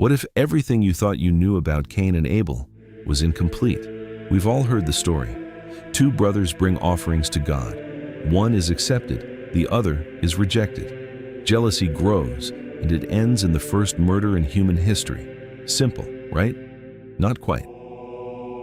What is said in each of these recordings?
What if everything you thought you knew about Cain and Abel was incomplete? We've all heard the story. Two brothers bring offerings to God. One is accepted, the other is rejected. Jealousy grows, and it ends in the first murder in human history. Simple, right? Not quite.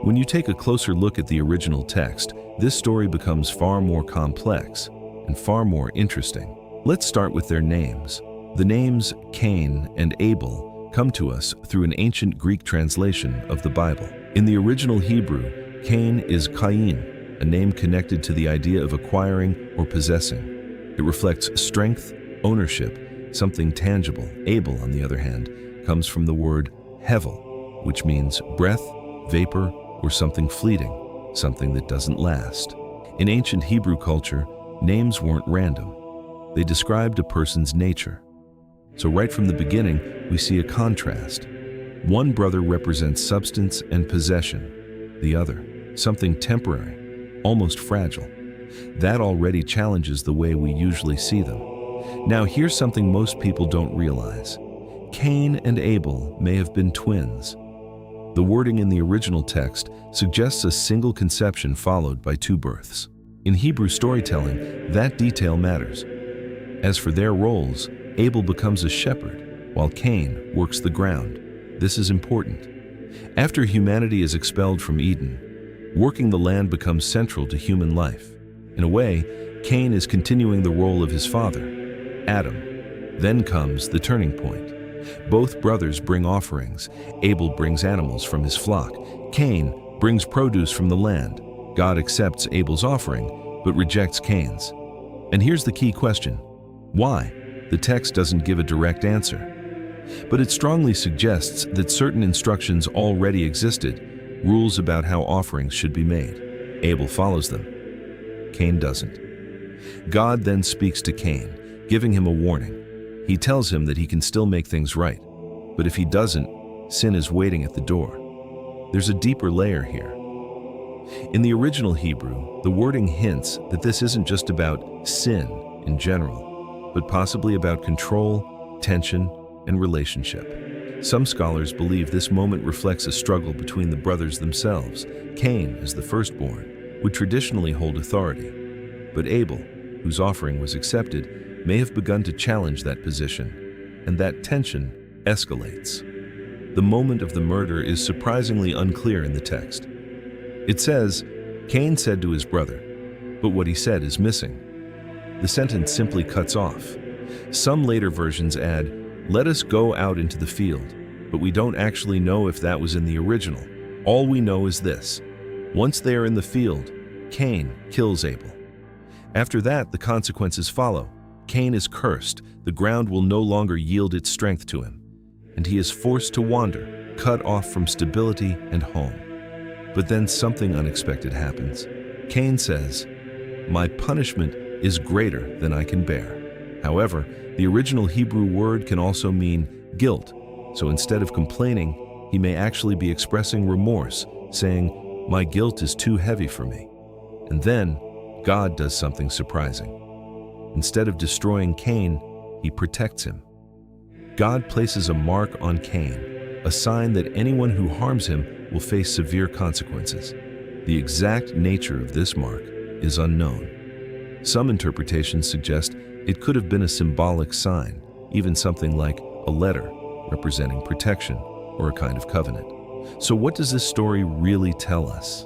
When you take a closer look at the original text, this story becomes far more complex and far more interesting. Let's start with their names. The names Cain and Abel come to us through an ancient Greek translation of the Bible. In the original Hebrew, Cain is Cain, a name connected to the idea of acquiring or possessing. It reflects strength, ownership, something tangible. Abel, on the other hand, comes from the word hevel, which means breath, vapor, or something fleeting, something that doesn't last. In ancient Hebrew culture, names weren't random. They described a person's nature. So right from the beginning, we see a contrast. One brother represents substance and possession, the other, something temporary, almost fragile. That already challenges the way we usually see them. Now here's something most people don't realize. Cain and Abel may have been twins. The wording in the original text suggests a single conception followed by two births. In Hebrew storytelling, that detail matters. As for their roles, Abel becomes a shepherd, while Cain works the ground. This is important. After humanity is expelled from Eden, working the land becomes central to human life. In a way, Cain is continuing the role of his father, Adam. Then comes the turning point. Both brothers bring offerings. Abel brings animals from his flock. Cain brings produce from the land. God accepts Abel's offering, but rejects Cain's. And here's the key question. Why? The text doesn't give a direct answer. But it strongly suggests that certain instructions already existed, rules about how offerings should be made. Abel follows them. Cain doesn't. God then speaks to Cain, giving him a warning. He tells him that he can still make things right. But if he doesn't, sin is waiting at the door. There's a deeper layer here. In the original Hebrew, the wording hints that this isn't just about sin in general, but possibly about control, tension, and relationship. Some scholars believe this moment reflects a struggle between the brothers themselves. Cain, as the firstborn, would traditionally hold authority, but Abel, whose offering was accepted, may have begun to challenge that position, and that tension escalates. The moment of the murder is surprisingly unclear in the text. It says, Cain said to his brother, but what he said is missing. The sentence simply cuts off. Some later versions add, let us go out into the field, but we don't actually know if that was in the original. All we know is this. Once they are in the field, Cain kills Abel. After that, the consequences follow. Cain is cursed. The ground will no longer yield its strength to him, and he is forced to wander, cut off from stability and home. But then something unexpected happens. Cain says, my punishment is greater than I can bear. However, the original Hebrew word can also mean guilt. So instead of complaining, he may actually be expressing remorse, saying, my guilt is too heavy for me. And then, God does something surprising. Instead of destroying Cain, he protects him. God places a mark on Cain, a sign that anyone who harms him will face severe consequences. The exact nature of this mark is unknown. Some interpretations suggest it could have been a symbolic sign, even something like a letter representing protection or a kind of covenant. So what does this story really tell us?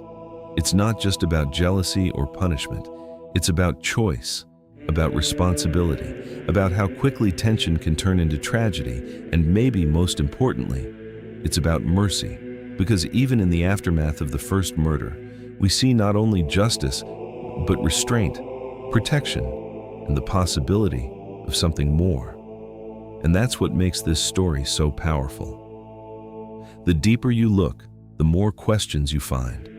It's not just about jealousy or punishment. It's about choice, about responsibility, about how quickly tension can turn into tragedy, and maybe most importantly, it's about mercy. Because even in the aftermath of the first murder, we see not only justice, but restraint, protection, and the possibility of something more. And that's what makes this story so powerful. The deeper you look, the more questions you find.